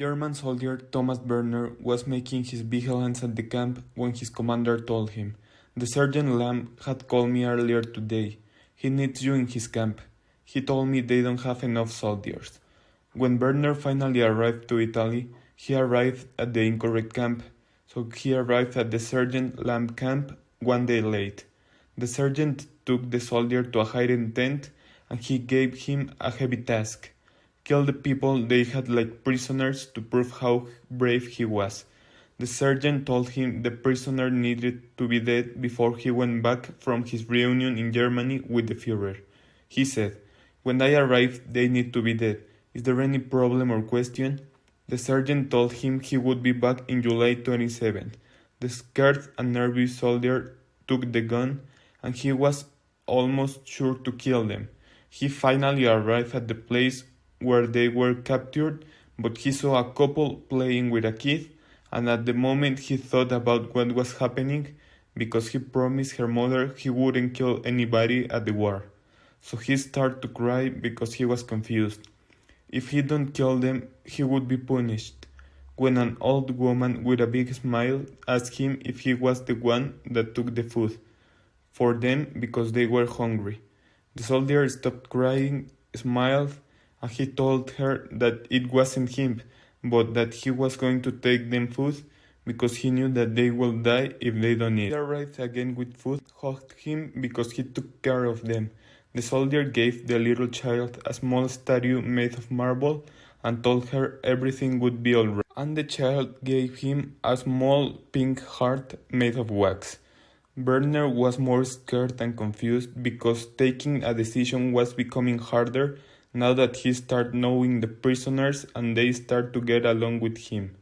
German soldier Thomas Werner was making his vigilance at the camp when his commander told him, "The Sergeant Lamb had called me earlier today. He needs you in his camp. He told me they don't have enough soldiers." When Werner finally arrived to Italy, he arrived at the incorrect camp, so he arrived at the Sergeant Lamb camp one day late. The sergeant took the soldier to a hidden tent and he gave him a heavy task: kill the people they had like prisoners to prove how brave he was. The sergeant told him the prisoner needed to be dead before he went back from his reunion in Germany with the Führer. He said, "When I arrive, they need to be dead. Is there any problem or question?" The sergeant told him he would be back in July 27th. The scared and nervous soldier took the gun, and he was almost sure to kill them. He finally arrived at the place where they were captured, but he saw a couple playing with a kid, and at the moment he thought about what was happening, because he promised her mother he wouldn't kill anybody at the war. So he started to cry because he was confused. If he don't kill them, he would be punished. When an old woman with a big smile asked him if he was the one that took the food for them because they were hungry. The soldier stopped crying, smiled, and he told her that it wasn't him, but that he was going to take them food because he knew that they will die if they don't eat. He arrived again with food, hugged him because he took care of them. The soldier gave the little child a small statue made of marble and told her everything would be alright. And the child gave him a small pink heart made of wax. Werner was more scared and confused because taking a decision was becoming harder now that he started knowing the prisoners and they started to get along with him,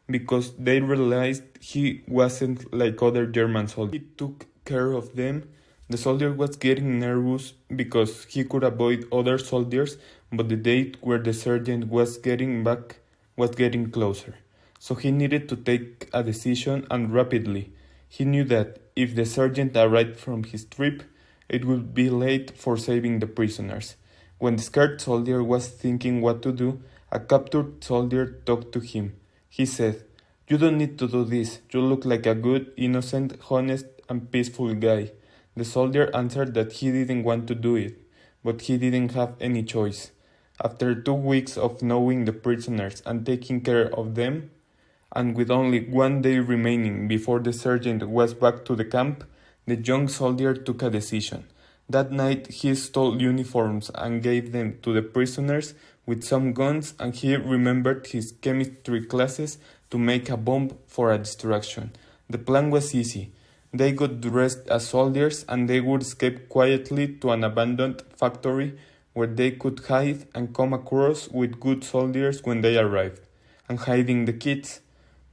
because they realized he wasn't like other German soldiers. He took care of them. The soldier was getting nervous because he could avoid other soldiers, but the date where the sergeant was getting back was getting closer. So he needed to take a decision, and rapidly. He knew that if the sergeant arrived from his trip, it would be late for saving the prisoners. When the scared soldier was thinking what to do, a captured soldier talked to him. He said, "You don't need to do this. You look like a good, innocent, honest, and peaceful guy." The soldier answered that he didn't want to do it, but he didn't have any choice. After 2 weeks of knowing the prisoners and taking care of them, and with only 1 day remaining before the sergeant was back to the camp, the young soldier took a decision. That night he stole uniforms and gave them to the prisoners with some guns, and he remembered his chemistry classes to make a bomb for a distraction. The plan was easy. They got dressed as soldiers and they would escape quietly to an abandoned factory where they could hide and come across with good soldiers when they arrived, and hiding the kids.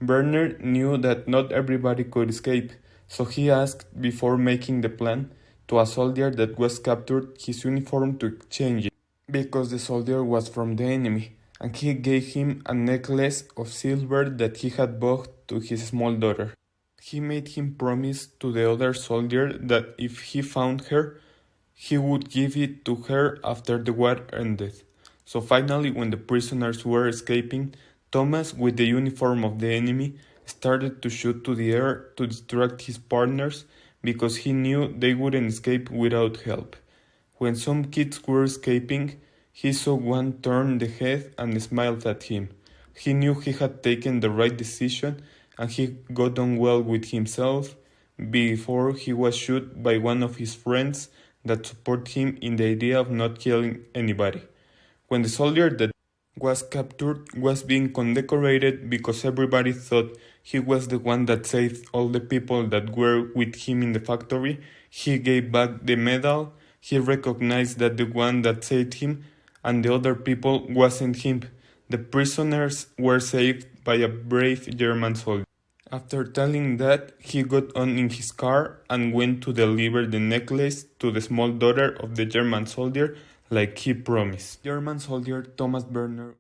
Werner knew that not everybody could escape, so he asked before making the plan to a soldier that was captured his uniform to exchange it, because the soldier was from the enemy, and he gave him a necklace of silver that he had bought to his small daughter. He made him promise to the other soldier that if he found her, he would give it to her after the war ended. So finally, when the prisoners were escaping, Thomas, with the uniform of the enemy, started to shoot to the air to distract his partners because he knew they wouldn't escape without help. When some kids were escaping, he saw one turn the head and smiled at him. He knew he had taken the right decision, and he got on well with himself before he was shot by one of his friends that support him in the idea of not killing anybody. When the soldier that was captured was being condecorated because everybody thought he was the one that saved all the people that were with him in the factory, he gave back the medal. He recognized that the one that saved him and the other people wasn't him. The prisoners were saved by a brave German soldier. After telling that, he got on in his car and went to deliver the necklace to the small daughter of the German soldier like he promised. German soldier Thomas Werner